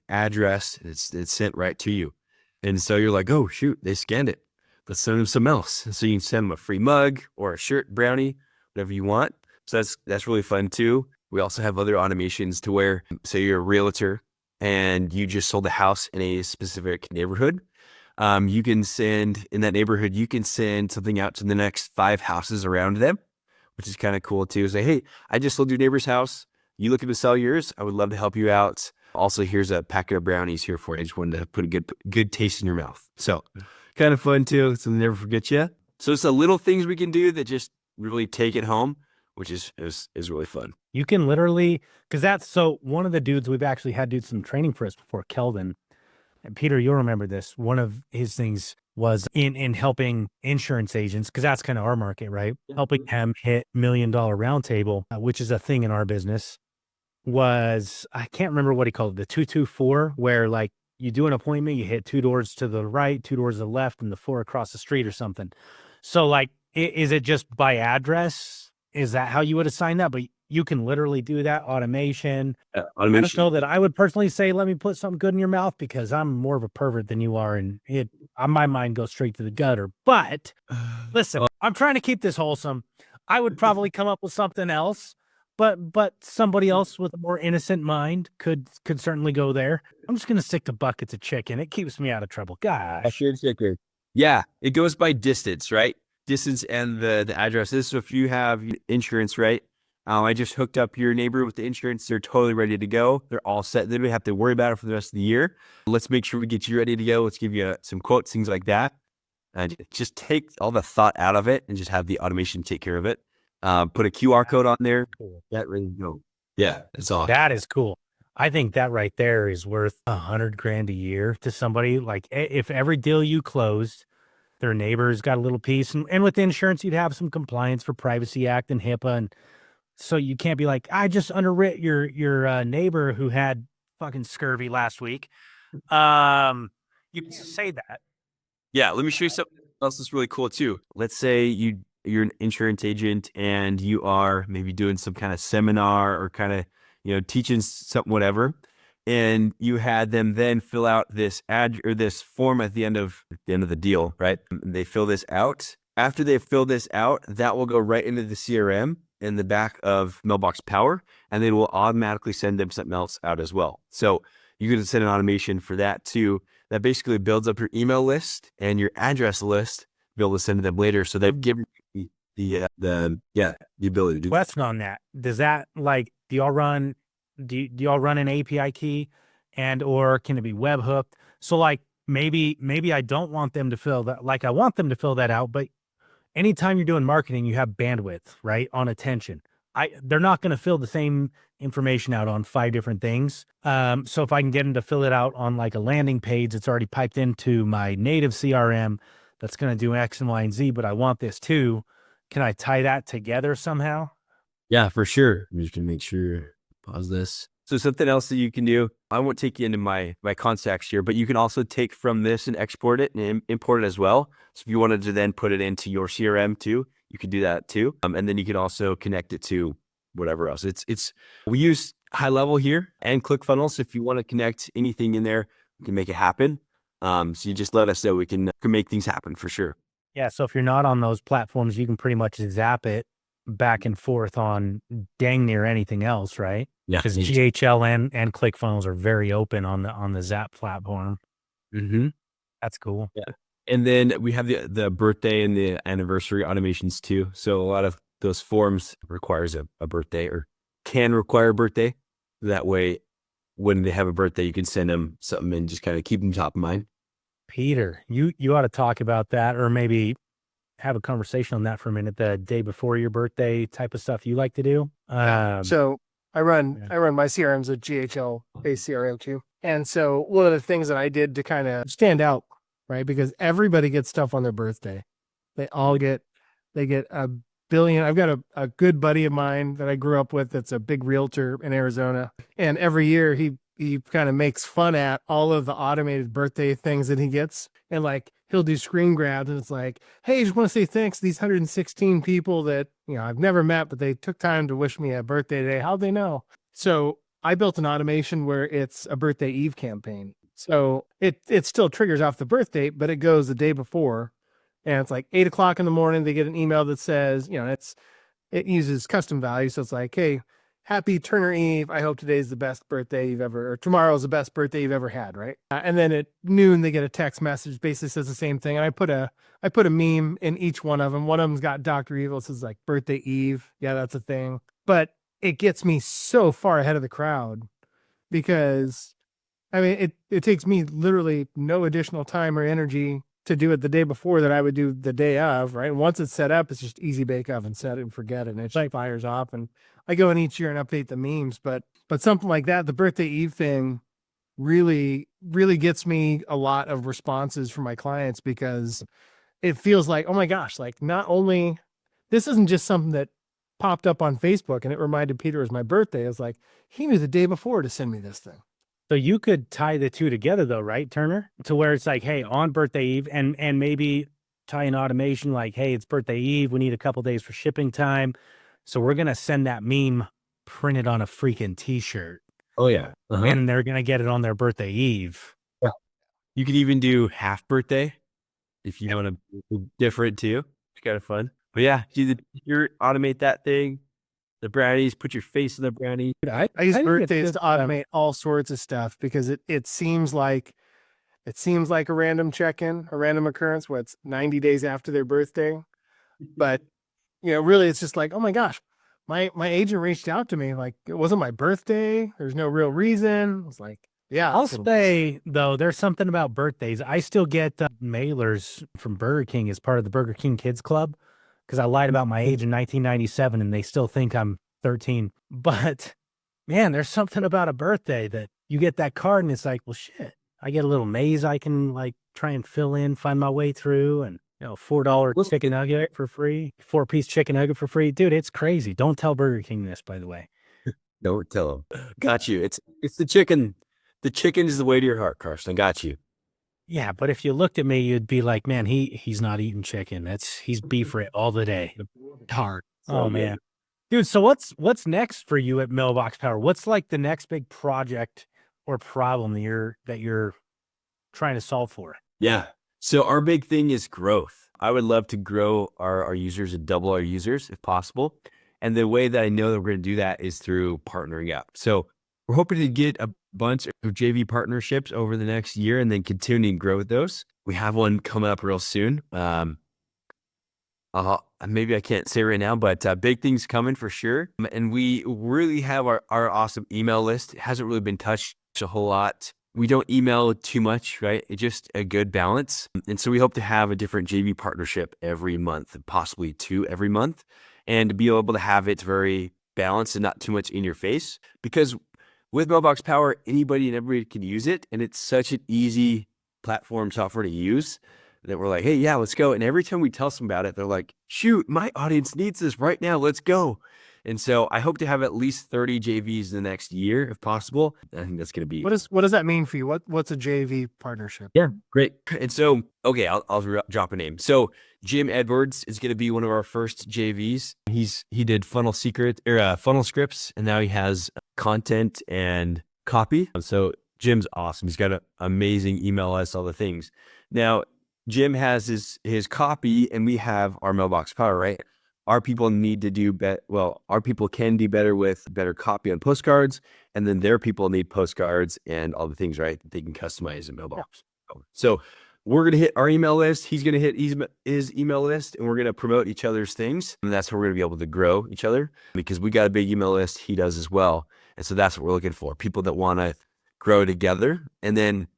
address, and it's sent right to you. And so you're like, oh, shoot, they scanned it. Let's send them something else. So you can send them a free mug or a shirt, brownie, whatever you want. So that's really fun too. We also have other automations to where, say you're a realtor and you just sold a house in a specific neighborhood. You can send something out to the next 5 houses around them, which is kind of cool too. Say, hey, I just sold your neighbor's house. You looking to sell yours? I would love to help you out. Also, here's a packet of brownies here for you. I just wanted to put a good taste in your mouth. So kind of fun too. So they never forget you. So it's the little things we can do that just really take it home, which is really fun. you can literally, because that's so one of the dudes we've actually had do some training for us before, Kelvin. And Peter, you'll remember this. One of his things was in helping insurance agents, because that's kind of our market, right? Helping them hit $1 million round table, which is a thing in our business. I can't remember what he called it, the 224, where like you do an appointment, you hit 2 doors to the right, 2 doors to the left, and the 4 across the street or something. So like, is it just by address? Is that how you would assign that? But you can literally do that automation. I don't know that I would personally say, let me put something good in your mouth, because I'm more of a pervert than you are. And my mind goes straight to the gutter. But listen, I'm trying to keep this wholesome. I would probably come up with something else, but somebody else with a more innocent mind could certainly go there. I'm just going to stick to buckets of chicken. It keeps me out of trouble. Gosh. Yeah, it goes by distance, right? distance and the address is. So if you have insurance, right? I just hooked up your neighbor with the insurance. They're totally ready to go. They're all set. They don't have to worry about it for the rest of the year. Let's make sure we get you ready to go. Let's give you some quotes, things like that. And just take all the thought out of it and just have the automation take care of it. Put a QR code on there. Get ready to go. Yeah, that's all. That is cool. I think that right there is worth $100,000 a year to somebody. Like if every deal you closed, their neighbor's got a little piece, and with insurance, you'd have some compliance for Privacy Act and HIPAA, and so you can't be like, I just underwrit your neighbor who had fucking scurvy last week. You can say that. Yeah, let me show you something else that's really cool too. Let's say you're an insurance agent and you are maybe doing some kind of seminar or kind of, teaching something, whatever. And you had them then fill out this ad or this form at the end of the deal, right? They fill this out. After they fill this out, that will go right into the CRM in the back of Mailbox Power, and they will automatically send them something else out as well. So you can send an automation for that too. That basically builds up your email list and your address list, be able to send to them later. So they've given you the ability to do that. Question on that. Does that do y'all run an API key and or can it be web hooked? So maybe I don't want them to fill that. I want them to fill that out, but anytime you're doing marketing, you have bandwidth, right? On attention. They're not going to fill the same information out on 5 different things. So if I can get them to fill it out on a landing page, it's already piped into my native CRM that's going to do X and Y and Z, but I want this too. Can I tie that together somehow? Yeah, for sure. I'm just going to make sure, pause this. So something else that you can do, I won't take you into my contacts here, but you can also take from this and export it and import it as well. So if you wanted to then put it into your CRM too, you could do that too. And then you could also connect it to whatever else. We use High Level here and ClickFunnels. If you want to connect anything in there, we can make it happen. So you just let us know. We can make things happen for sure. Yeah. So if you're not on those platforms, you can pretty much zap it back and forth on dang near anything else, right? Yeah. Because GHL and ClickFunnels are very open on the Zap platform. Mm-hmm. That's cool. Yeah. And then we have the birthday and the anniversary automations too. So a lot of those forms requires a birthday or can require a birthday. That way, when they have a birthday, you can send them something and just kind of keep them top of mind. Peter, you ought to talk about that, or maybe have a conversation on that for a minute. The day before your birthday type of stuff you like to do. So I run my CRMs at GHL based CRM too. And so one of the things that I did to kind of stand out, right? Because everybody gets stuff on their birthday. They get a billion. I've got a good buddy of mine that I grew up with that's a big realtor in Arizona. And every year he kind of makes fun at all of the automated birthday things that he gets. And he'll do screen grabs and it's like, hey, I just want to say thanks to these 116 people that, I've never met, but they took time to wish me a birthday today. How'd they know? So I built an automation where it's a birthday eve campaign. So it still triggers off the birth date, but it goes the day before. And it's 8 o'clock in the morning. They get an email that says, it uses custom value. So it's hey, happy Turner Eve. I hope today's the best birthday you've ever, or tomorrow's the best birthday you've ever had, right? And then at noon, they get a text message, basically says the same thing. And I put a meme in each one of them. One of them's got Dr. Evil. It says birthday Eve. Yeah, that's a thing. But it gets me so far ahead of the crowd because, it takes me literally no additional time or energy to do it the day before that I would do the day of, right? And once it's set up, it's just easy bake oven, set it and forget it. And it just fires off. And I go in each year and update the memes, but something like that, the birthday Eve thing really, really gets me a lot of responses from my clients because it feels like, oh my gosh, not only, this isn't just something that popped up on Facebook and it reminded Peter it was my birthday. It's he knew the day before to send me this thing. So you could tie the two together though, right, Turner? To where it's hey, on birthday Eve and maybe tie an automation hey, it's birthday Eve. We need a couple days for shipping time. So we're going to send that meme printed on a freaking t-shirt. Oh yeah. Uh-huh. And they're going to get it on their birthday Eve. Yeah. You could even do half birthday if you want to be different too. It's kind of fun. But yeah, you automate that thing. The brownies, put your face in the brownie. I use birthdays to automate all sorts of stuff because it seems like a random check-in, a random occurrence, 90 days after their birthday. But really, it's just like, oh my gosh, my agent reached out to me. Like, it wasn't my birthday. There's no real reason. It's like, yeah, I'll say though, there's something about birthdays. I still get mailers from Burger King as part of the Burger King Kids Club because I lied about my age in 1997 and they still think I'm 13. But man, there's something about a birthday that you get that card and it's like, well, shit, I get a little maze I can like try and fill in, find my way through, and $4 chicken nugget for free, 4-piece chicken nugget for free. Dude, it's crazy. Don't tell Burger King this, by the way. Don't tell them. Got you. It's the chicken. The chicken is the way to your heart, Carson. I got you. Yeah, but if you looked at me, you'd be like, man, he's not eating chicken. He's beef rit all the day. hard. Oh man. Dude, so what's next for you at Mailbox Power? What's like the next big project or problem that you're trying to solve for? Yeah. So our big thing is growth. I would love to grow our users and double our users if possible. And the way that I know that we're going to do that is through partnering up. So we're hoping to get a bunch of JV partnerships over the next year and then continue to grow with those. We have one coming up real soon. Maybe I can't say right now, but big things coming for sure. And we really have our awesome email list. It hasn't really been touched a whole lot. We don't email too much, right? It's just a good balance. And so we hope to have a different JV partnership every month, possibly 2 every month, and to be able to have it very balanced and not too much in your face. Because with Mailbox Power, anybody and everybody can use it. And it's such an easy platform software to use that we're like, hey, yeah, let's go. And every time we tell them about it, they're like, shoot, my audience needs this right now. Let's go. And so I hope to have at least 30 JVs in the next year, if possible. I think that's going to be. What does that mean for you? What's a JV partnership? Yeah, great. And so, okay, I'll drop a name. So Jim Edwards is going to be one of our first JVs. He did funnel scripts, and now he has content and copy. So Jim's awesome. He's got an amazing email list, all the things. Now Jim has his copy, and we have our Mailbox Power, right? Our people need to do our people can do better with better copy on postcards, and then their people need postcards and all the things, right? That they can customize in Mailbox. Yeah. So we're going to hit our email list. He's going to hit his email list, and we're going to promote each other's things. And that's how we're going to be able to grow each other, because we got a big email list. He does as well. And so that's what we're looking for. People that want to grow together. And then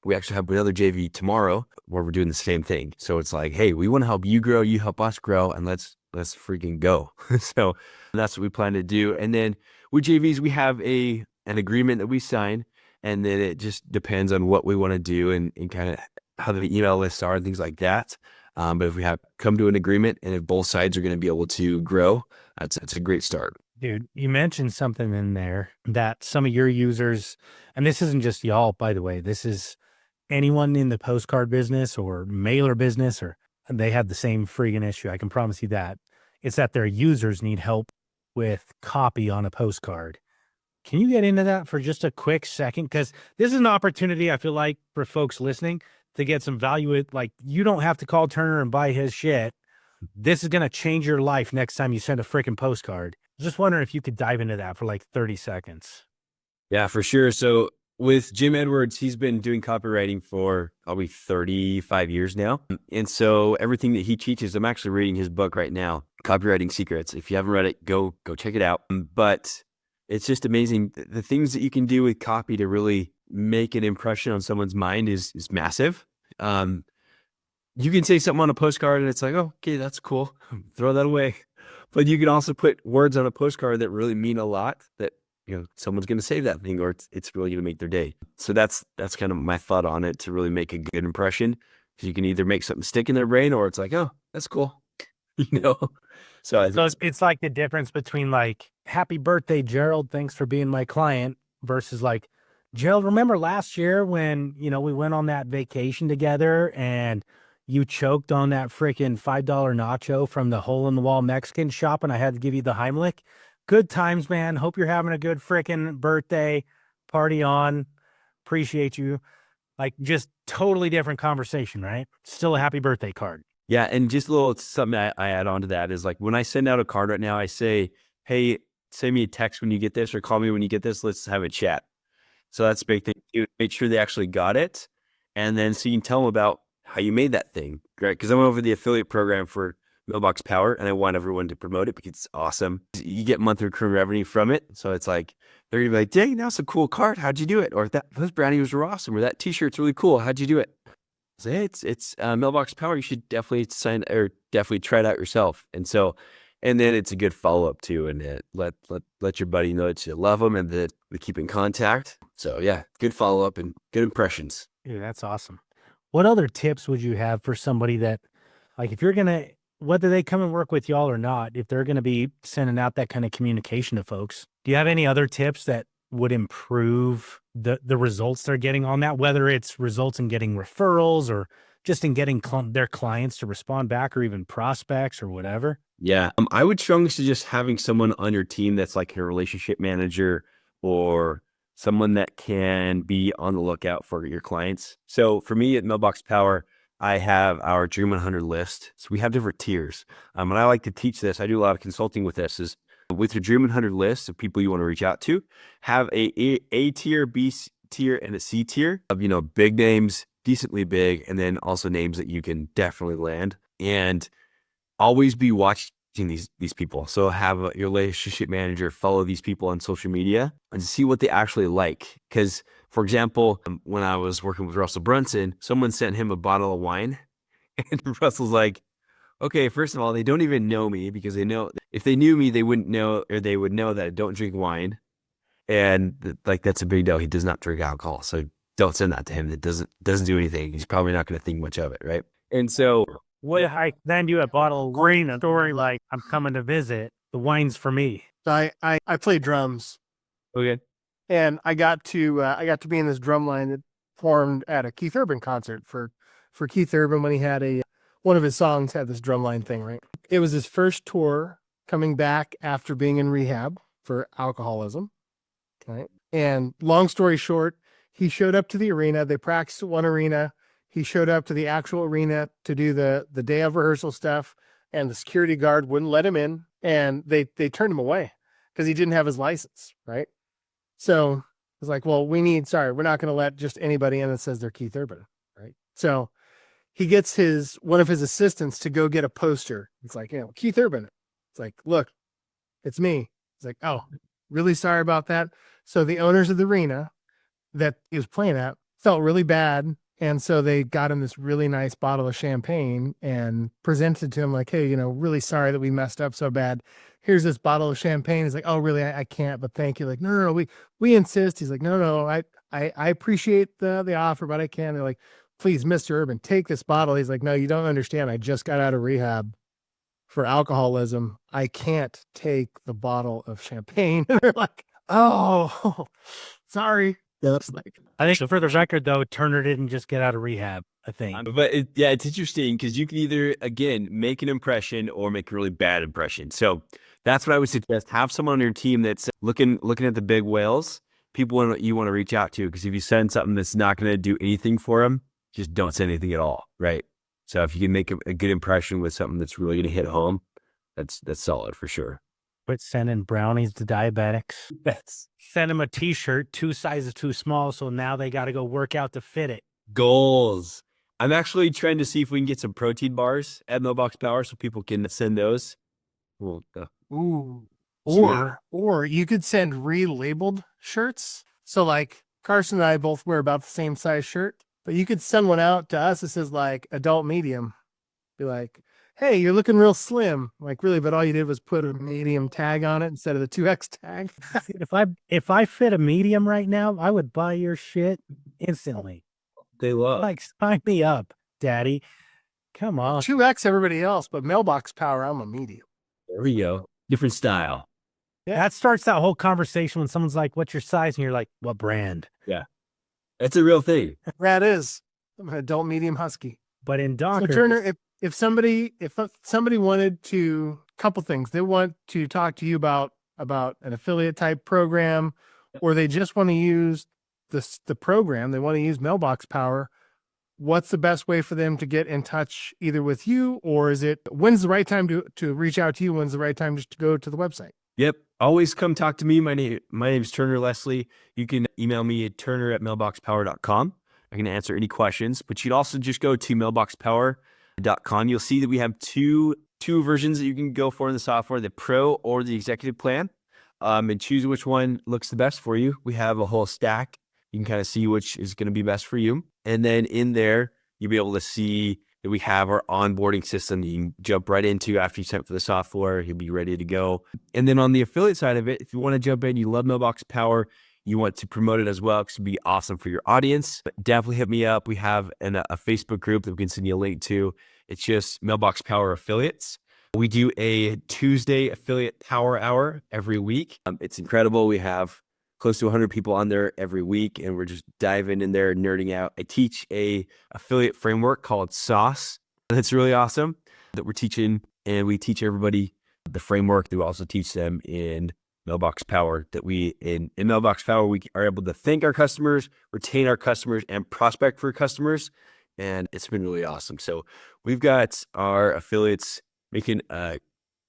we actually have another JV tomorrow where we're doing the same thing. So it's like, hey, we want to help you grow, you help us grow, and let's freaking go. So that's what we plan to do. And then with JVs, we have an agreement that we sign, and then it just depends on what we want to do and kind of how the email lists are and things like that. But if we have come to an agreement and if both sides are going to be able to grow, that's a great start. Dude, you mentioned something in there that some of your users, and this isn't just y'all, by the way, this is anyone in the postcard business or mailer business, or they have the same friggin' issue. I can promise you that. It's that their users need help with copy on a postcard. Can you get into that for just a quick second? Because this is an opportunity, I feel like, for folks listening to get some value. Like, you don't have to call Turner and buy his shit. This is going to change your life next time you send a freaking postcard. Just wondering if you could dive into that for like 30 seconds. Yeah, for sure. So with Jim Edwards, he's been doing copywriting for probably 35 years now. And so everything that he teaches, I'm actually reading his book right now, Copywriting Secrets. If you haven't read it, go check it out. But it's just amazing. The things that you can do with copy to really make an impression on someone's mind is massive. You can say something on a postcard and it's like, oh, okay, that's cool. Throw that away. But you can also put words on a postcard that really mean a lot, that someone's going to save that thing, or it's really going to make their day. So that's kind of my thought on it, to really make a good impression. Because you can either make something stick in their brain, or it's like, oh, that's cool. So it's like the difference between like, happy birthday, Gerald, thanks for being my client, versus like, Gerald, remember last year when, we went on that vacation together and you choked on that freaking $5 nacho from the hole in the wall Mexican shop and I had to give you the Heimlich? Good times, man. Hope you're having a good freaking birthday. Party on. Appreciate you. Like, just totally different conversation, right? Still a happy birthday card. Yeah. And just a little something I add on to that is like, when I send out a card right now, I say, hey, send me a text when you get this, or call me when you get this. Let's have a chat. So that's a big thing. You make sure they actually got it. And then so you can tell them about how you made that thing, right? Because I went over the affiliate program for Mailbox Power, and I want everyone to promote it because it's awesome. You get monthly recurring revenue from it. So it's like, they're gonna be like, dang, that's a cool card. How'd you do it? Or those brownies were awesome. Or that t-shirt's really cool. How'd you do it? So hey, it's Mailbox Power. You should definitely definitely try it out yourself. And then it's a good follow up too. And let your buddy know that you love them and that we keep in contact. So yeah, good follow up and good impressions. Yeah, that's awesome. What other tips would you have for somebody that, like, if you're going to, whether they come and work with y'all or not, if they're going to be sending out that kind of communication to folks, do you have any other tips that would improve the results they're getting on that, whether it's results in getting referrals or just in getting their clients to respond back or even prospects or whatever? Yeah. I would strongly suggest having someone on your team that's like a relationship manager or someone that can be on the lookout for your clients. So for me at Mailbox Power, I have our Dream 100 list. So we have different tiers. And I like to teach this. I do a lot of consulting with this. Is with your Dream 100 list of people you want to reach out to, have a tier, B tier, and a C tier of, big names, decently big, and then also names that you can definitely land. And always be watching these people. So have your relationship manager follow these people on social media and see what they actually like. Because, for example, when I was working with Russell Brunson, someone sent him a bottle of wine, and Russell's like, okay, first of all, they don't even know me, because they know if they knew me, they wouldn't know, or they would know that I don't drink wine. And that's a big deal. He does not drink alcohol. So don't send that to him. It doesn't do anything. He's probably not going to think much of it. Right. And so What if I then you a bottle of wine, a story like, I'm coming to visit, the wine's for me? So I play drums, okay. and I got to be in this drum line that formed at a Keith Urban concert for Keith Urban when he had one of his songs had this drum line thing, right? It was his first tour coming back after being in rehab for alcoholism. Right. And long story short, he showed up to the arena. They practiced at one arena. He showed up to the actual arena to do the day of rehearsal stuff, and the security guard wouldn't let him in, and they turned him away because he didn't have his license, right? So it's like, well, we're not going to let just anybody in that says they're Keith Urban, right? So he gets one of his assistants to go get a poster. It's like, Keith Urban. It's like, look, it's me. It's like, oh, really sorry about that. So the owners of the arena that he was playing at felt really bad. And so they got him this really nice bottle of champagne and presented to him like, hey, really sorry that we messed up so bad. Here's this bottle of champagne. He's like, oh, really? I can't, but thank you. Like, no, we insist. He's like, no, I appreciate the offer, but I can't. They're like, please, Mr. Urban, take this bottle. He's like, no, you don't understand. I just got out of rehab for alcoholism. I can't take the bottle of champagne. And they're like, oh, sorry. That's like, I think for the record, though, Turner didn't just get out of rehab, I think. But it's interesting because you can either, again, make an impression or make a really bad impression. So that's what I would suggest. Have someone on your team that's looking at the big whales, people you want to reach out to. Because if you send something that's not going to do anything for them, just don't send anything at all, right? So if you can make a good impression with something that's really going to hit home, that's solid for sure. Quit sending brownies to diabetics. Send them a t-shirt 2 sizes too small, so now they got to go work out to fit it. Goals. I'm actually trying to see if we can get some protein bars at Mailbox Power so people can send those. Well, ooh. Or you could send relabeled shirts. So like Carson and I both wear about the same size shirt, but you could send one out to us that says like adult medium. Be like, hey, you're looking real slim. Like, really, but all you did was put a medium tag on it instead of the 2X tag. If I fit a medium right now, I would buy your shit instantly. they love. Like, sign me up, daddy. Come on. 2X everybody else, but Mailbox Power, I'm a medium. There we go. Different style. Yeah. That starts that whole conversation when someone's like, what's your size? And you're like, what brand? That's a real thing. That is. I'm an adult medium husky. But in So Docker, Turner, if somebody wanted to, couple things, they want to talk to you about an affiliate type program, or they just want to use the program, they want to use Mailbox Power, what's the best way for them to get in touch either with you, or when's the right time to reach out to you? When's the right time just to go to the website? Yep. Always come talk to me. My name is Turner Leslie. You can email me at turner@mailboxpower.com. I can answer any questions, but you'd also just go to mailboxpower.com. You'll see that we have two two versions that you can go for in the software, the Pro or the Executive plan, and choose which one looks the best for you. We have a whole stack. You can kind of see which is going to be best for you. And then in there, you'll be able to see that we have our onboarding system that you can jump right into after you sign up for the software. You'll be ready to go. And then on the affiliate side of it, if you want to jump in, you love Mailbox Power, you want to promote it as well, because it'd be awesome for your audience, but definitely hit me up. We have a Facebook group that we can send you a link to. It's just Mailbox Power Affiliates. We do a Tuesday affiliate power hour every week. It's incredible. We have close to 100 people on there every week, and we're just diving in there, nerding out. I teach a affiliate framework called Sauce. That's really awesome that we're teaching, and we teach everybody the framework. We also teach them in Mailbox Power that in Mailbox Power, we are able to thank our customers, retain our customers, and prospect for customers. And it's been really awesome. So we've got our affiliates making a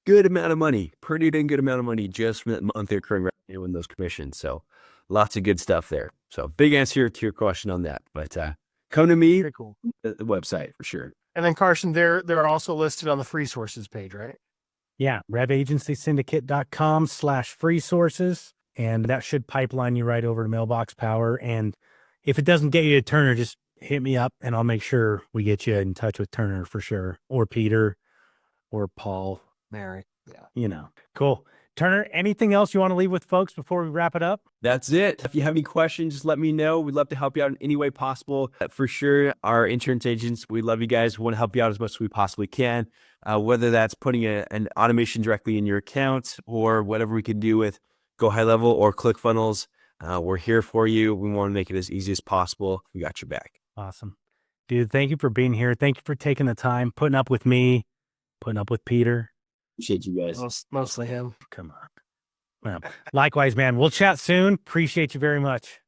good amount of money, pretty dang good amount of money just from that monthly recurring revenue and those commissions. So lots of good stuff there. So big answer to your question on that. But come to me, Very cool. the website for sure. And then Carson, they're also listed on the free sources page, right? Yeah, revagencysyndicate.com/free sources. And that should pipeline you right over to Mailbox Power. And if it doesn't get you to Turner, just hit me up and I'll make sure we get you in touch with Turner for sure. Or Peter or Paul. Mary. Yeah. You know, cool. Turner, anything else you want to leave with folks before we wrap it up? That's it. If you have any questions, just let me know. We'd love to help you out in any way possible. For sure, our insurance agents, we love you guys. We want to help you out as much as we possibly can, whether that's putting an automation directly in your account or whatever we can do with Go High Level or ClickFunnels. We're here for you. We want to make it as easy as possible. We got your back. Awesome. Dude, thank you for being here. Thank you for taking the time, putting up with me, putting up with Peter. Appreciate you guys. Mostly him. Come on. Well, likewise, man. We'll chat soon. Appreciate you very much.